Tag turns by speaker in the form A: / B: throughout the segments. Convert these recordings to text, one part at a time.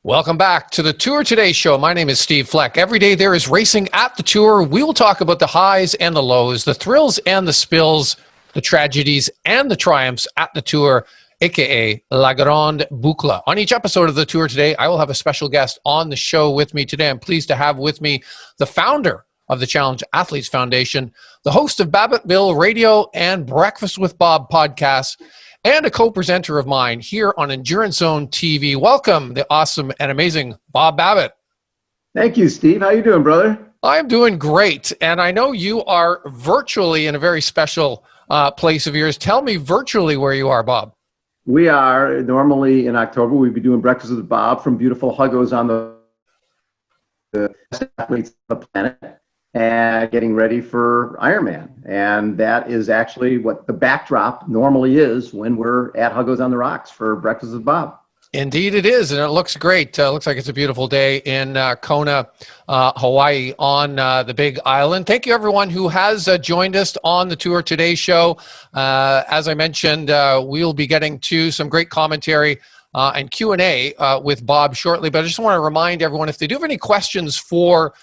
A: Welcome back to the Tour Today show. My name is Steve Fleck. Every day there is racing at the Tour. We will talk about the highs and the lows, the thrills and the spills, the tragedies and the triumphs at the Tour, aka La Grande Boucle. On each episode of the Tour Today, I will have a special guest on the show with me today. I'm pleased to have with me the founder of the Challenge Athletes Foundation, the host of Babbitt Radio and Breakfast with Bob podcasts, and a co-presenter of mine here on Endurance Zone TV. Welcome, the awesome and amazing Bob Babbitt.
B: Thank you, Steve. How you doing, brother?
A: I'm doing great, and I know you are virtually in a very special place of yours. Tell me virtually where you are, Bob.
B: We are normally in October. We'd be doing Breakfast with Bob from beautiful Huggos on the athletes of the planet and getting ready for Ironman. And that is actually what the backdrop normally is when we're at Huggos on the Rocks for Breakfast with Bob.
A: Indeed it is, and it looks great. Looks like it's a beautiful day in Kona, Hawaii on the Big Island. Thank you, everyone who has joined us on the Tour Today show. As I mentioned, we'll be getting to some great commentary and Q&A with Bob shortly, but I just want to remind everyone, if they do have any questions for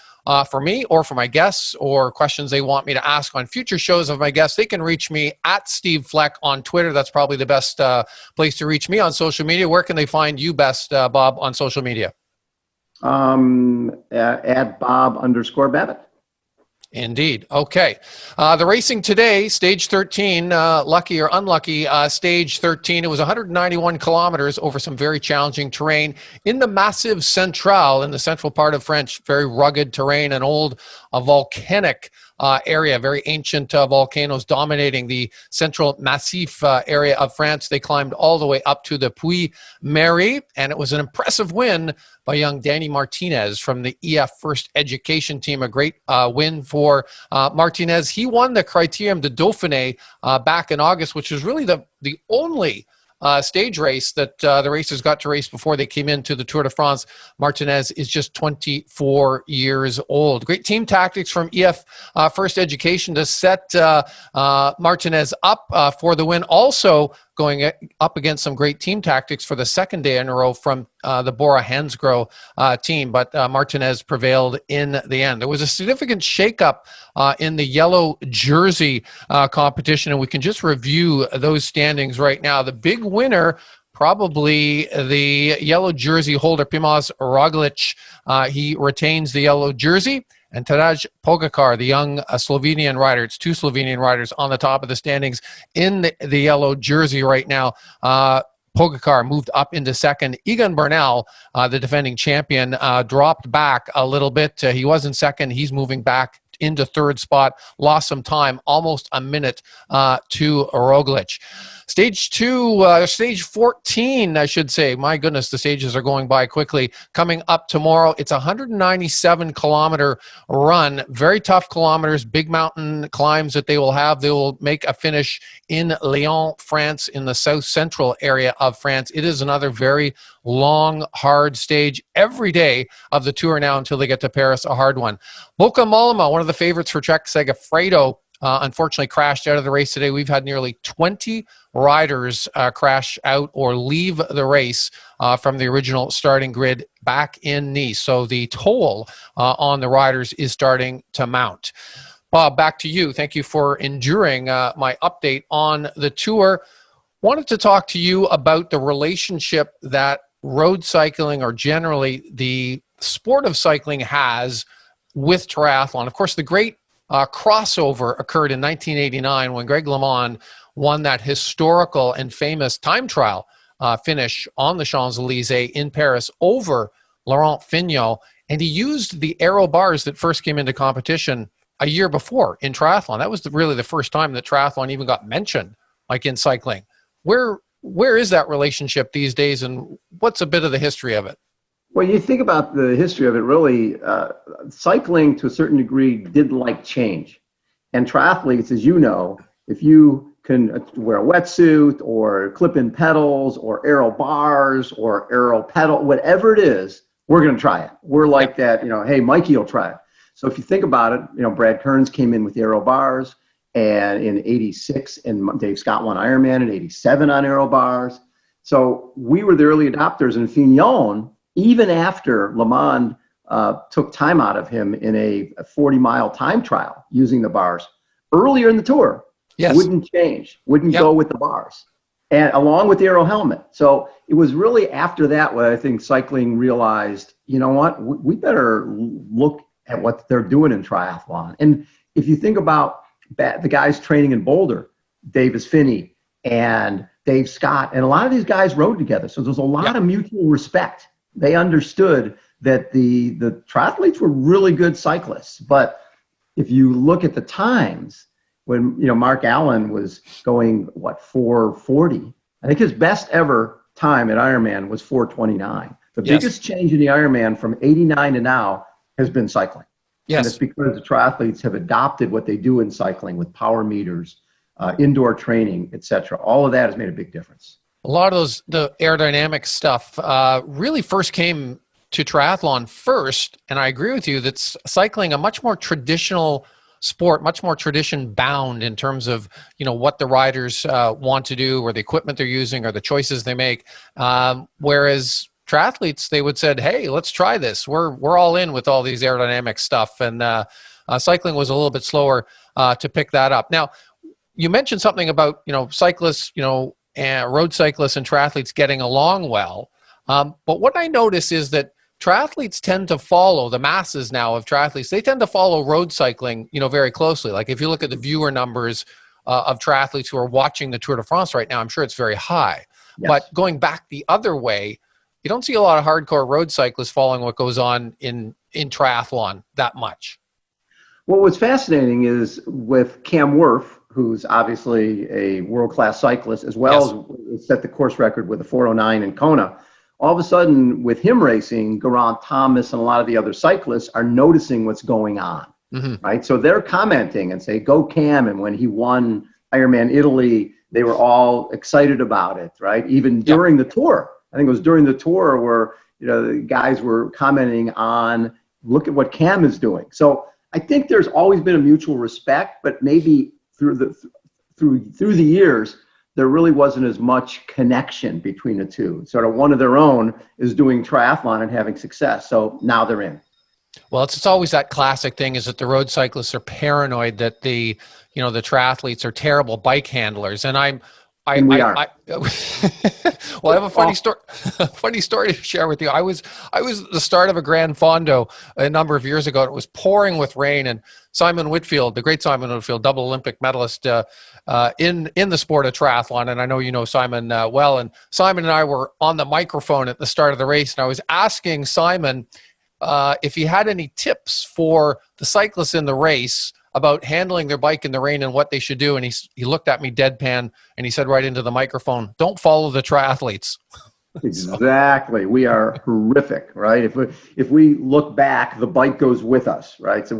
A: me or for my guests, or questions they want me to ask on future shows of my guests, they can reach me at Steve Fleck on Twitter. That's probably the best place to reach me on social media. Where can they find you best, Bob, on social media?
B: At Bob_Babbitt.
A: Indeed. Okay. The racing today, stage 13, lucky or unlucky, stage 13. It was 191 kilometers over some very challenging terrain in the Massif Central, in the central part of France. Very rugged terrain, an old volcanic area, very ancient volcanoes dominating the central Massif area of France. They climbed all the way up to the Puy-Mary, and it was an impressive win by young Danny Martinez from the EF First Education team. A great win for Martinez. He won the Critérium de Dauphiné back in August, which was really the only stage race that the racers got to race before they came into the Tour de France. Martinez is just 24 years old. Great team tactics from EF First Education to set Martinez up for the win. Also going up against some great team tactics for the second day in a row from the Bora Hansgrohe team, but Martinez prevailed in the end. There was a significant shakeup in the yellow jersey competition, and we can just review those standings right now. The big winner, probably the yellow jersey holder, Primož Roglič. He retains the yellow jersey. And Tadej Pogačar, the young Slovenian rider, it's two Slovenian riders on the top of the standings in the yellow jersey right now. Pogačar moved up into second. Egan Bernal, the defending champion, dropped back a little bit. He was in second. He's moving back into third spot. Lost some time, almost a minute to Roglič. Stage 14, I should say. My goodness, the stages are going by quickly. Coming up tomorrow, it's a 197-kilometer run. Very tough kilometers, big mountain climbs that they will have. They will make a finish in Lyon, France, in the south-central area of France. It is another very long, hard stage every day of the Tour now until they get to Paris, a hard one. Boca Malama, one of the favorites for Trek Segafredo, unfortunately crashed out of the race today. We've had nearly 20 riders crash out or leave the race from the original starting grid back in Nice. So the toll on the riders is starting to mount. Bob, back to you. Thank you for enduring my update on the Tour. Wanted to talk to you about the relationship that road cycling, or generally the sport of cycling, has with triathlon. Of course, the great crossover occurred in 1989 when Greg LeMond won that historical and famous time trial finish on the Champs-Élysées in Paris over Laurent Fignon, and he used the aero bars that first came into competition a year before in triathlon. That was really the first time that triathlon even got mentioned, like in cycling. Where is that relationship these days, and what's a bit of the history of it?
B: Well, you think about the history of it, really, cycling to a certain degree didn't like change. And triathletes, as you know, if you can wear a wetsuit or clip-in pedals or aero bars or aero pedal, whatever it is, we're going to try it. We're like that, hey, Mikey will try it. So if you think about it, Brad Kearns came in with the aero bars, and in 86, and Dave Scott won Ironman in 87 on aero bars. So we were the early adopters, and Fignon even after Lamond took time out of him in a 40-mile time trial using the bars earlier in the tour.
A: Yes.
B: Wouldn't change, wouldn't go with the bars, and along with the aero helmet. So it was really after that when I think cycling realized, you know what, we better look at what they're doing in triathlon. And if you think about the guys training in Boulder, Davis Finney and Dave Scott, and a lot of these guys rode together. So there's a lot of mutual respect. They understood that the triathletes were really good cyclists. But if you look at the times, when Mark Allen was going 4:40, I think his best ever time at Ironman was 4:29. The biggest change in the Ironman from '89 to now has been cycling.
A: Yes.
B: And it's because the triathletes have adopted what they do in cycling with power meters, indoor training, etc. All of that has made a big difference.
A: A lot of the aerodynamic stuff really first came to triathlon first, and I agree with you that cycling a much more traditional sport, much more tradition bound in terms of what the riders want to do, or the equipment they're using, or the choices they make. Whereas triathletes, they would said, "Hey, let's try this. We're all in with all these aerodynamic stuff." And cycling was a little bit slower to pick that up. Now, you mentioned something about cyclists, and road cyclists and triathletes getting along well. But what I notice is that triathletes tend to follow, the masses now of triathletes, they tend to follow road cycling, very closely. Like if you look at the viewer numbers of triathletes who are watching the Tour de France right now, I'm sure it's very high. Yes. But going back the other way, you don't see a lot of hardcore road cyclists following what goes on in triathlon that much.
B: Well, what's fascinating is with Cam Wurf, who's obviously a world-class cyclist, as well as set the course record with a 4:09 in Kona. All of a sudden, with him racing, Geraint Thomas and a lot of the other cyclists are noticing what's going on, right? So they're commenting and say, "Go Cam!" And when he won Ironman Italy, they were all excited about it, right? Even during the tour, I think it was during the tour where the guys were commenting on, "Look at what Cam is doing." So I think there's always been a mutual respect, but maybe through the years, there really wasn't as much connection between the two. Sort of one of their own is doing triathlon and having success. So now they're in.
A: Well, it's always that classic thing is that the road cyclists are paranoid that the triathletes are terrible bike handlers. And
B: we are.
A: Well, I have a funny story to share with you. I was at the start of a Grand Fondo a number of years ago. And it was pouring with rain, and Simon Whitfield, the great Simon Whitfield, double Olympic medalist in the sport of triathlon, and I know you know Simon well. And Simon and I were on the microphone at the start of the race, and I was asking Simon if he had any tips for the cyclists in the race about handling their bike in the rain and what they should do. And he looked at me deadpan and he said right into the microphone, "Don't follow the triathletes."
B: Exactly. We are horrific, right? If we look back, the bike goes with us, right? So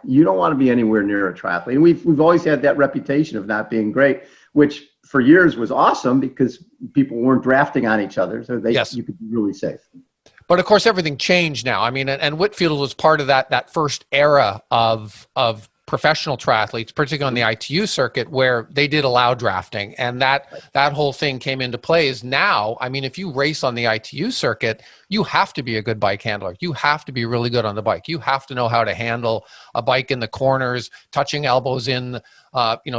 B: you don't want to be anywhere near a triathlete. And we've always had that reputation of not being great, which for years was awesome because people weren't drafting on each other. So you could be really safe.
A: But of course, everything changed now. I mean, and Whitfield was part of that first era of professional triathletes, particularly on the ITU circuit, where they did allow drafting, and that whole thing came into play. Is now, I mean, if you race on the ITU circuit, you have to be a good bike handler. You have to be really good on the bike. You have to know how to handle a bike in the corners, touching elbows in,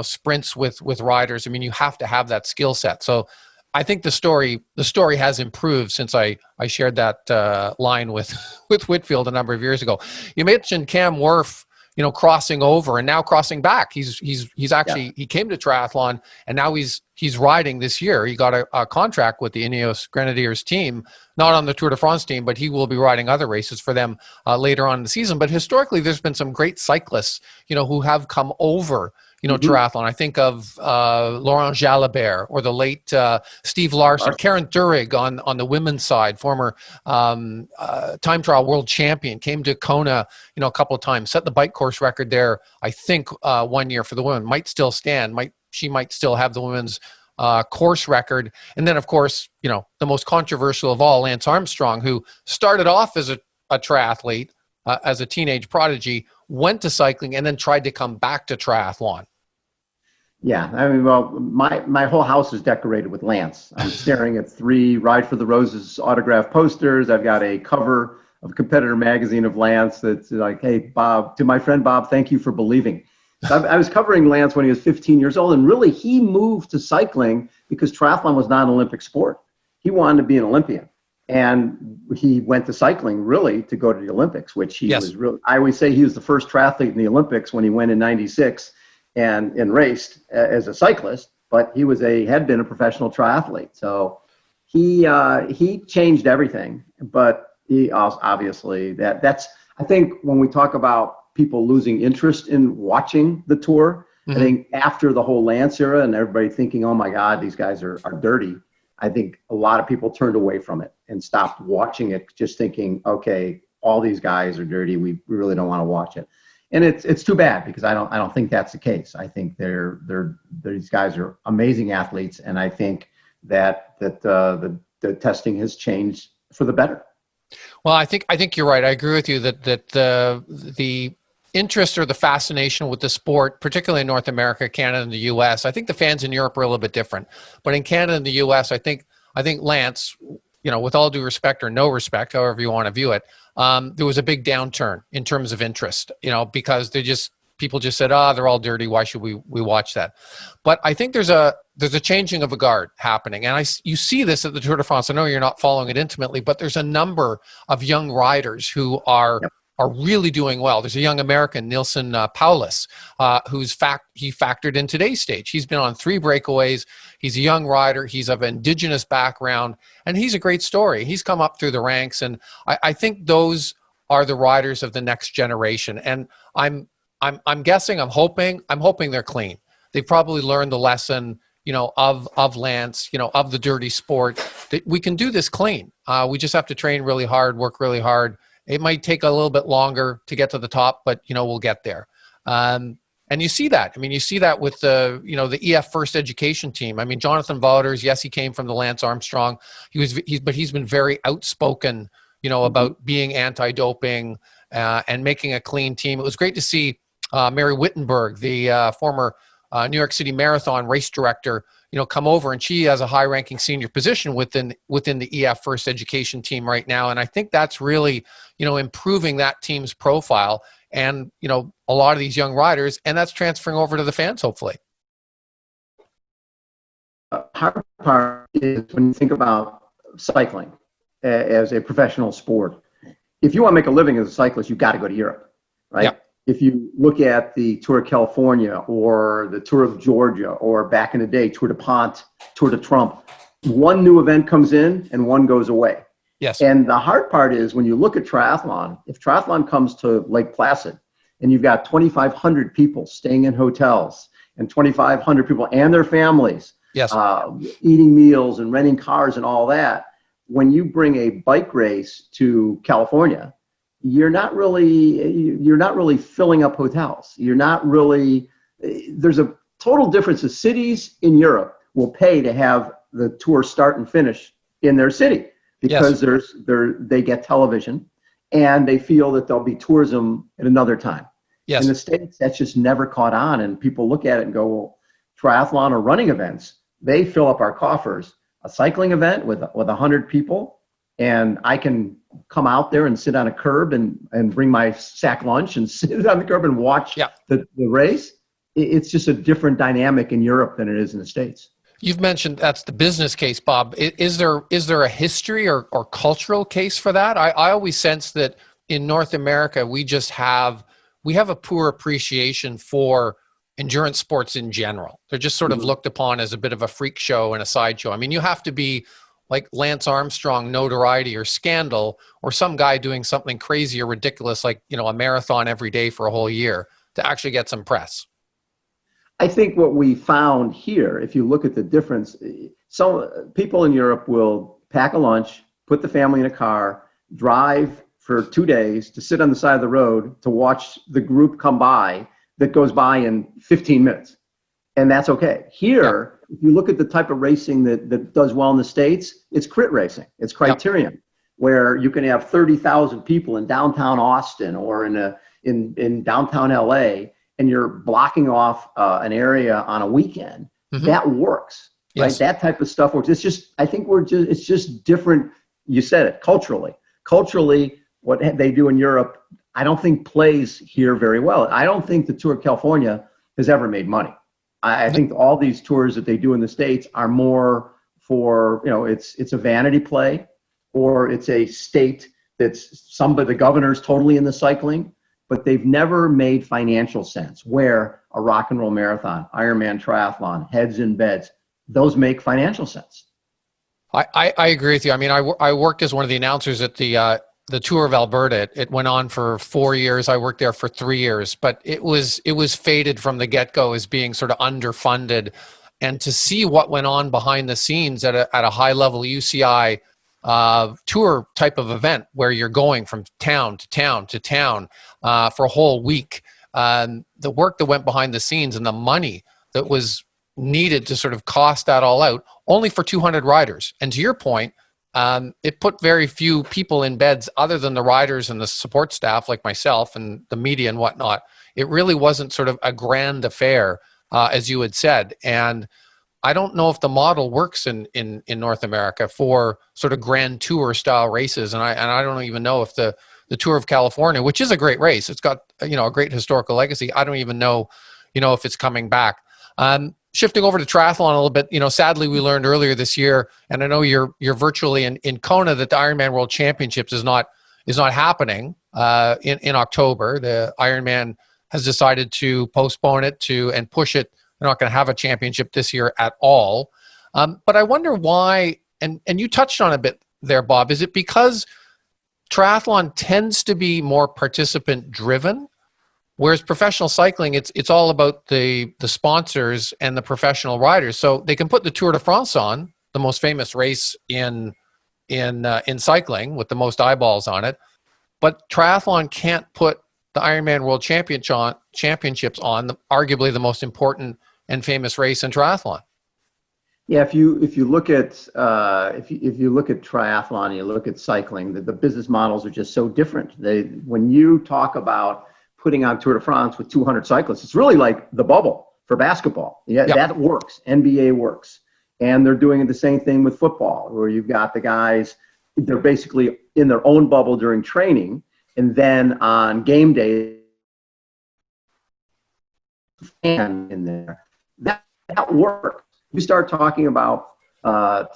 A: sprints with riders. I mean, you have to have that skill set. So I think the story has improved since I shared that line with Whitfield a number of years ago. You mentioned Cam Wurf, crossing over and now crossing back. He's actually he came to triathlon and now he's riding this year. He got a contract with the Ineos Grenadiers team, not on the Tour de France team, but he will be riding other races for them later on in the season. But historically, there's been some great cyclists, who have come over triathlon. I think of Laurent Jalabert or the late Steve Larson, Karen Durig on the women's side, former time trial world champion, came to Kona, a couple of times, set the bike course record there. I think 1 year for the women, might still stand. She might still have the women's course record. And then, of course, the most controversial of all, Lance Armstrong, who started off as a triathlete, as a teenage prodigy, went to cycling, and then tried to come back to triathlon.
B: Yeah, I mean, well, my whole house is decorated with Lance. I'm staring at 3 Ride for the Roses autograph posters. I've got a cover of Competitor magazine of Lance that's like, "Hey, Bob, to my friend Bob, thank you for believing." So I was covering Lance when he was 15 years old, and really he moved to cycling because triathlon was not an Olympic sport. He wanted to be an Olympian, and he went to cycling really to go to the Olympics, which he
A: Yes.
B: was really. I always say he was the first triathlete in the Olympics when he went in '96 and raced as a cyclist, but had been a professional triathlete. So he changed everything. But he also, obviously that's I think when we talk about people losing interest in watching the tour, I think after the whole Lance era and everybody thinking, oh my God, these guys are dirty. I think a lot of people turned away from it and stopped watching it, just thinking, okay, all these guys are dirty. We really don't want to watch it. And it's too bad because I don't think that's the case. I think these guys are amazing athletes, and I think that the testing has changed for the better.
A: Well, I think you're right. I agree with you that the interest or the fascination with the sport, particularly in North America, Canada, and the U.S. I think the fans in Europe are a little bit different, but in Canada and the U.S., I think Lance, with all due respect or no respect, however you want to view it, there was a big downturn in terms of interest, because people just said, they're all dirty. Why should we watch that? But I think there's a changing of a guard happening. And you see this at the Tour de France. I know you're not following it intimately, but there's a number of young riders who are really doing well. There's a young American, Nilson Paulus, he factored in today's stage. He's been on 3 breakaways. He's a young rider. He's of indigenous background, and he's a great story. He's come up through the ranks, and I think those are the riders of the next generation. And I'm guessing, I'm hoping they're clean. They've probably learned the lesson, of Lance, of the dirty sport, that we can do this clean. We just have to train really hard, work really hard. It might take a little bit longer to get to the top, but we'll get there. And you see that. I mean, you see that with the EF First Education team. I mean, Jonathan Vaughters, yes, he came from the Lance Armstrong. But he's been very outspoken, about being anti-doping and making a clean team. It was great to see Mary Wittenberg, the former New York City Marathon race director, come over, and she has a high-ranking senior position within the EF First Education team right now. And I think that's really, improving that team's profile and, a lot of these young riders, and that's transferring over to the fans, hopefully.
B: Hard part is when you think about cycling as a professional sport. If you want to make a living as a cyclist, you've got to go to Europe, right? Yeah. If you look at the Tour of California or the Tour of Georgia, or back in the day, Tour de Pont, Tour de Trump, one new event comes in and one goes away.
A: Yes.
B: And the hard part is when you look at triathlon, if triathlon comes to Lake Placid and you've got 2,500 people staying in hotels and 2,500 people and their families,
A: yes,
B: eating meals and renting cars and all that, when you bring a bike race to California, you're not really filling up hotels. There's a total difference. The cities in Europe will pay to have the tour start and finish in their city because they get television and they feel that there'll be tourism at another time.
A: Yes.
B: In the States, that's just never caught on, and people look at it and go, well, triathlon or running events, they fill up our coffers. A cycling event with 100 people, and I can come out there and sit on a curb and bring my sack lunch and sit on the curb and watch the race. It's just a different dynamic in Europe than it is in the States.
A: You've mentioned that's the business case, Bob. Is there a history or cultural case for that? I always sense that in North America, we have a poor appreciation for endurance sports in general. They're just sort of looked upon as a bit of a freak show and a sideshow. I mean, you have to be like Lance Armstrong notoriety or scandal, or some guy doing something crazy or ridiculous like, a marathon every day for a whole year to actually get some press.
B: I think what we found here, if you look at the difference, some people in Europe will pack a lunch, put the family in a car, drive for 2 days to sit on the side of the road to watch the group come by that goes by in 15 minutes. And that's okay. Here, if you look at the type of racing that does well in the States, it's crit racing. It's criterium, where you can have 30,000 people in downtown Austin or in downtown LA, and you're blocking off an area on a weekend, that works, right?
A: Yes.
B: That type of stuff works. It's just, I think it's just different. You said it, culturally. Culturally, what they do in Europe, I don't think plays here very well. I don't think the Tour of California has ever made money. I think all these tours that they do in the States are more for, it's a vanity play, or it's a state that's the governor's totally in the cycling, but they've never made financial sense, where a rock and roll marathon, Ironman triathlon, heads in beds, those make financial sense.
A: I agree with you. I mean, I worked as one of the announcers at the Tour of Alberta. It went on for 4 years. I worked there for 3 years, but it was fated from the get-go as being sort of underfunded. And to see what went on behind the scenes at a high level UCI tour type of event, where you're going from town to town to town for a whole week, the work that went behind the scenes and the money that was needed to sort of cost that all out, only for 200 riders. And to your point, it put very few people in beds other than the riders and the support staff like myself and the media and whatnot. It really wasn't sort of a grand affair, as you had said. And I don't know if the model works in North America for sort of grand tour style races. And I don't even know if the Tour of California, which is a great race, it's got, a great historical legacy. I don't even know, if it's coming back. Shifting over to triathlon a little bit, sadly we learned earlier this year, and I know you're virtually in Kona, that the Ironman World Championships is not happening in October. The Ironman has decided to postpone it and push it. They're not going to have a championship this year at all. But I wonder why, and you touched on a bit there, Bob. Is it because triathlon tends to be more participant driven? Whereas professional cycling, it's all about the sponsors and the professional riders. So they can put the Tour de France on, the most famous race in cycling with the most eyeballs on it, but triathlon can't put the Ironman World Championships on, arguably the most important and famous race in triathlon.
B: Yeah, if you look at if you look at triathlon, you look at cycling, the business models are just so different. When you talk about putting on Tour de France with 200 cyclists, it's really like the bubble for basketball. Yeah, yep. That works. NBA works. And they're doing the same thing with football, where you've got the guys, they're basically in their own bubble during training, and then on game day, and in there. That works. You start talking about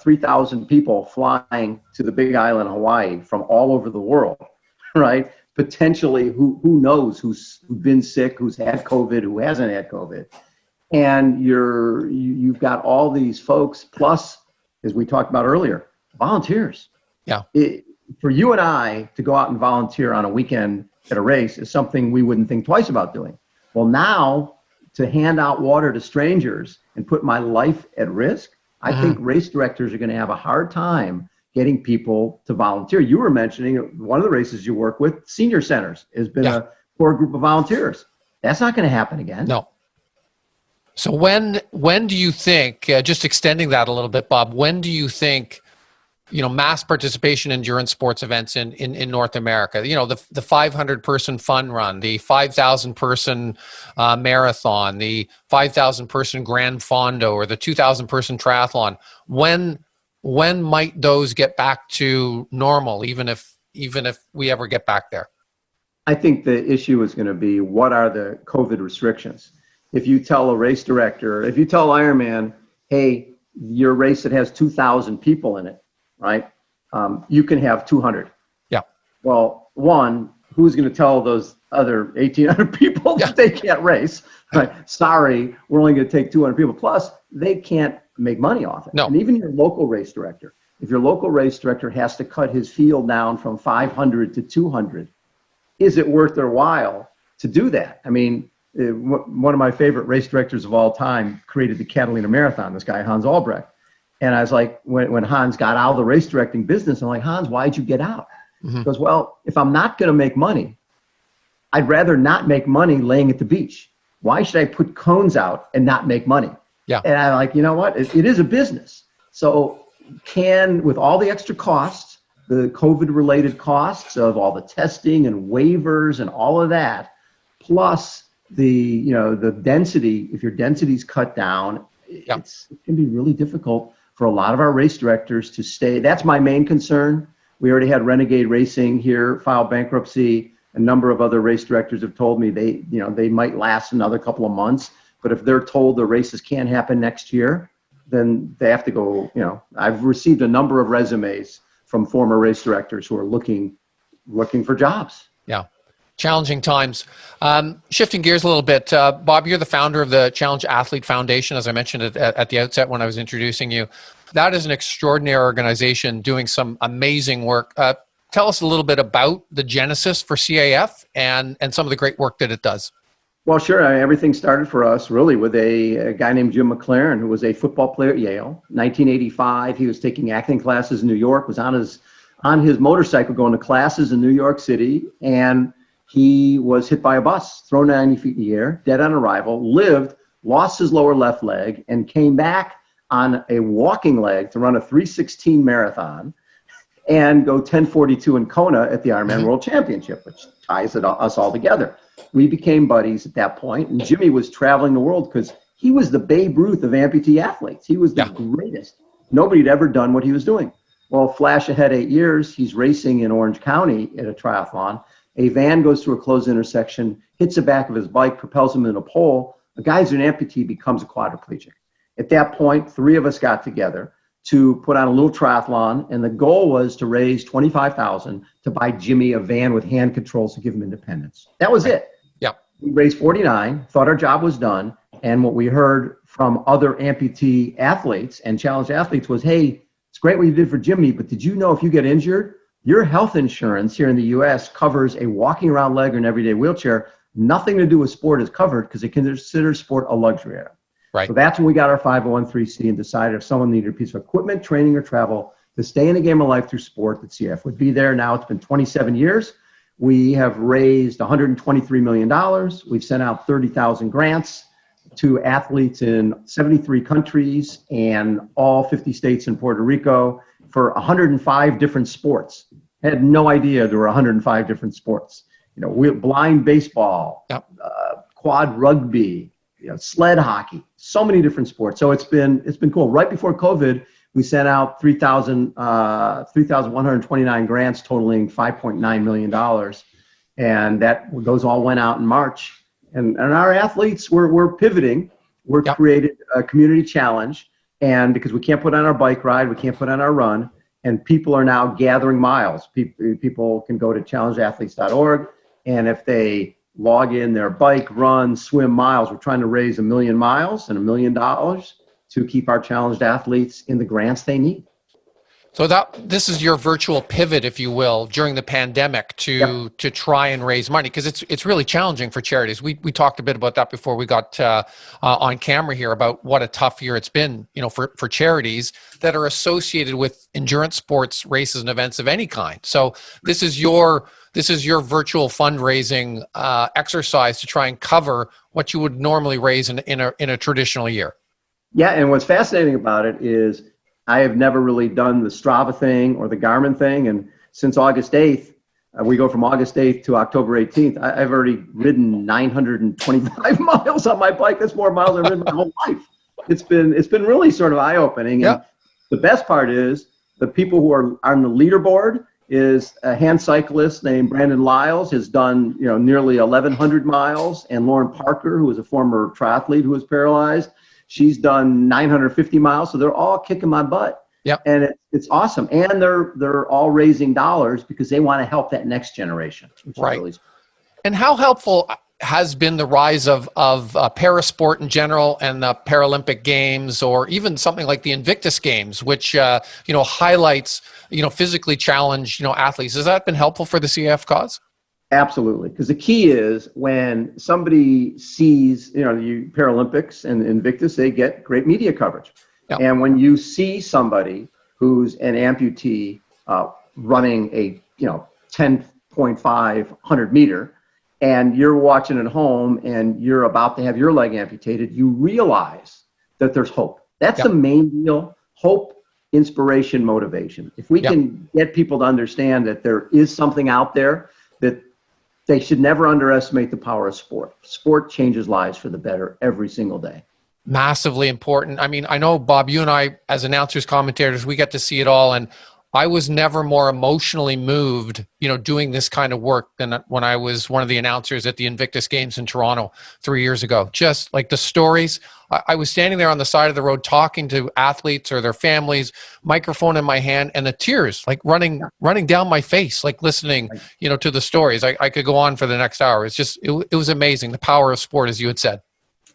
B: 3,000 people flying to the Big Island, Hawaii, from all over the world, right? Potentially, who knows who's been sick, who's had COVID, who hasn't had COVID, and you've got all these folks, plus, as we talked about earlier, volunteers.
A: Yeah.
B: For you and I to go out and volunteer on a weekend at a race is something we wouldn't think twice about doing. Well, now to hand out water to strangers and put my life at risk, I think race directors are going to have a hard time getting people to volunteer. You were mentioning one of the races you work with, senior centers, has been a core group of volunteers. That's not going to happen again.
A: No. So when do you think, just extending that a little bit, Bob, when do you think, mass participation in endurance sports events in North America, the 500 person fun run, the 5,000 person marathon, the 5,000 person Grand Fondo, or the 2,000 person triathlon, when might those get back to normal, even if we ever get back there?
B: I think the issue is going to be, what are the COVID restrictions? If you tell a race director, if you tell Ironman, hey, your race that has 2,000 people in it, right? You can have 200. Yeah. Well, one, who's going to tell those other 1,800 people that they can't race? Right? Sorry, we're only going to take 200 people. Plus, they can't make money off it.
A: No.
B: And even your local race director, if your local race director has to cut his field down from 500 to 200, is it worth their while to do that? I mean, one of my favorite race directors of all time created the Catalina Marathon, this guy, Hans Albrecht. And I was like, when Hans got out of the race directing business, I'm like, Hans, why'd you get out? He goes, well, if I'm not going to make money, I'd rather not make money laying at the beach. Why should I put cones out and not make money? Yeah. And I'm like, you know what? It is a business. So with all the extra costs, the COVID-related costs of all the testing and waivers and all of that, plus the density, if your density's cut down, it can be really difficult for a lot of our race directors to stay. That's my main concern. We already had Renegade Racing here file bankruptcy. A number of other race directors have told me they might last another couple of months, but if they're told the races can't happen next year, then they have to go. I've received a number of resumes from former race directors who are looking for jobs.
A: Yeah. Challenging times. Shifting gears a little bit, Bob, you're the founder of the Challenge Athlete Foundation, as I mentioned at the outset when I was introducing you. That is an extraordinary organization doing some amazing work. Tell us a little bit about the genesis for CAF and some of the great work that it does.
B: Well, sure. Everything started for us really with a guy named Jim McLaren, who was a football player at Yale. 1985, he was taking acting classes in New York, was on his motorcycle going to classes in New York City, and he was hit by a bus, thrown 90 feet in the air, dead on arrival, lived, lost his lower left leg, and came back on a walking leg to run a 3:16 marathon and go 10:42 in Kona at the Ironman World Championship, which ties us all together. We became buddies at that point, and Jimmy was traveling the world because he was the Babe Ruth of amputee athletes. He was the greatest. Nobody had ever done what he was doing. Well, flash ahead 8 years, he's racing in Orange County at a triathlon. A van goes through a closed intersection, hits the back of his bike, propels him in a pole. A guy who's an amputee becomes a quadriplegic. At that point, 3 of us got together to put on a little triathlon, and the goal was to raise $25,000 to buy Jimmy a van with hand controls to give him independence. That was it.
A: Yeah.
B: We raised 49, thought our job was done, and what we heard from other amputee athletes and challenge athletes was, hey, it's great what you did for Jimmy, but did you know if you get injured, your health insurance here in the U.S. covers a walking around leg or an everyday wheelchair. Nothing to do with sport is covered because it considers sport a luxury item.
A: Right.
B: So that's when we got our 501(c) and decided if someone needed a piece of equipment, training, or travel to stay in the game of life through sport, that CF would be there. Now it's been 27 years. We have raised $123 million. We've sent out 30,000 grants to athletes in 73 countries and all 50 states and Puerto Rico for 105 different sports. I had no idea there were 105 different sports. Blind baseball, quad rugby, sled hockey, so many different sports. So it's been cool. Right before COVID, we sent out 3,129 grants totaling $5.9 million. And those all went out in March. And our athletes were pivoting. We're created a community challenge. And because we can't put on our bike ride, we can't put on our run, and people are now gathering miles. People can go to challengeathletes.org, and if they log in their bike, run, swim miles, we're trying to raise 1 million miles and $1 million to keep our challenged athletes in the grants they need.
A: So this is your virtual pivot, if you will, during the pandemic to try and raise money, because it's really challenging for charities. We talked a bit about that before we got on camera here about what a tough year it's been, for charities that are associated with endurance sports, races, and events of any kind. So this is your virtual fundraising exercise to try and cover what you would normally raise in a traditional year.
B: Yeah, and what's fascinating about it is I have never really done the Strava thing or the Garmin thing. And since August 8th, we go from August 8th to October 18th, I've already ridden 925 miles on my bike. That's more miles I've ridden my whole life. It's been really sort of eye-opening.
A: Yeah.
B: And the best part is the people who are on the leaderboard is a hand cyclist named Brandon Lyles, has done nearly 1,100 miles. And Lauren Parker, who is a former triathlete who was paralyzed, she's done 950 miles, so they're all kicking my butt.
A: Yep.
B: And it's awesome. And they're all raising dollars because they want to help that next generation.
A: Right.
B: Really...
A: And how helpful has been the rise of parasport in general and the Paralympic Games, or even something like the Invictus Games, which highlights physically challenged athletes? Has that been helpful for the CAF cause?
B: Absolutely, because the key is when somebody sees, the Paralympics and Invictus, they get great media coverage. Yep. And when you see somebody who's an amputee running a 10.5 100 meter, and you're watching at home and you're about to have your leg amputated, you realize that there's hope. That's the main deal. Hope, inspiration, motivation. If we can get people to understand that there is something out there that they should never underestimate the power of sport. Sport changes lives for the better every single day.
A: Massively important. I mean, I know, Bob, you and I, as announcers, commentators, we get to see it all. And I was never more emotionally moved, doing this kind of work than when I was one of the announcers at the Invictus Games in Toronto 3 years ago. Just like the stories. I was standing there on the side of the road talking to athletes or their families, microphone in my hand, and the tears like running down my face, like listening, to the stories. I could go on for the next hour. It's just, it was amazing. The power of sport, as you had said.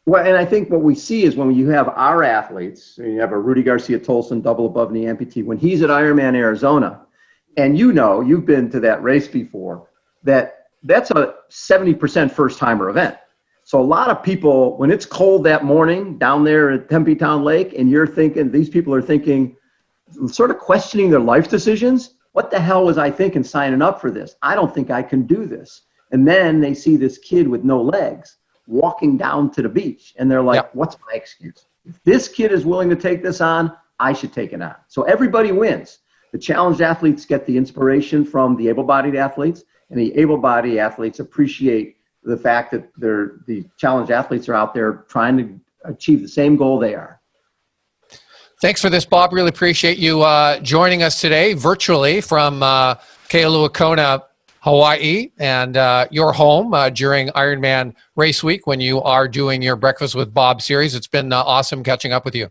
B: Well, and I think what we see is when you have our athletes, you have a Rudy Garcia Tolson double above knee amputee, when he's at Ironman Arizona, and you've been to that race before, that's a 70% first timer event. So a lot of people, when it's cold that morning down there at Tempe Town Lake, and these people are thinking, sort of questioning their life decisions. What the hell was I thinking signing up for this? I don't think I can do this. And then they see this kid with no legs walking down to the beach, and they're like, What's my excuse? If this kid is willing to take this on, I should take it on. So everybody wins. The challenged athletes get the inspiration from the able-bodied athletes, and the able-bodied athletes appreciate the fact that the challenged athletes are out there trying to achieve the same goal they are.
A: Thanks for this, Bob. Really appreciate you joining us today virtually from Kailua Kona, Hawaii, and your home during Ironman Race Week when you are doing your Breakfast with Bob series. It's been awesome catching up with you.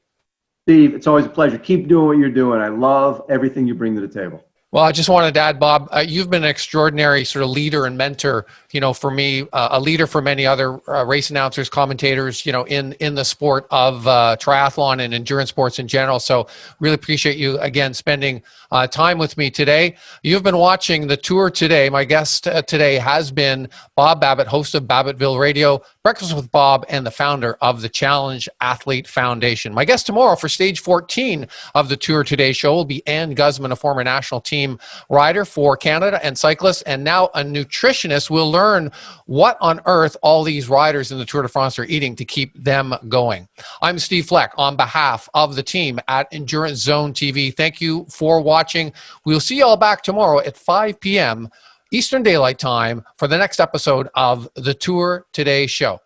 B: Steve, it's always a pleasure. Keep doing what you're doing. I love everything you bring to the table.
A: Well, I just wanted to add, Bob, you've been an extraordinary sort of leader and mentor, for me, a leader for many other race announcers, commentators, in the sport of triathlon and endurance sports in general. So really appreciate you, again, spending time with me today. You've been watching the tour today. My guest today has been Bob Babbitt, host of Babbittville Radio, Breakfast with Bob, and the founder of the Challenge Athlete Foundation. My guest tomorrow for stage 14 of the Tour Today show will be Ann Guzman, a former national team rider for Canada and cyclist, and now a nutritionist. We'll learn what on earth all these riders in the Tour de France are eating to keep them going. I'm Steve Fleck on behalf of the team at Endurance Zone TV. Thank you for watching. We'll see you all back tomorrow at 5 p.m. Eastern Daylight Time for the next episode of the Tour Today show.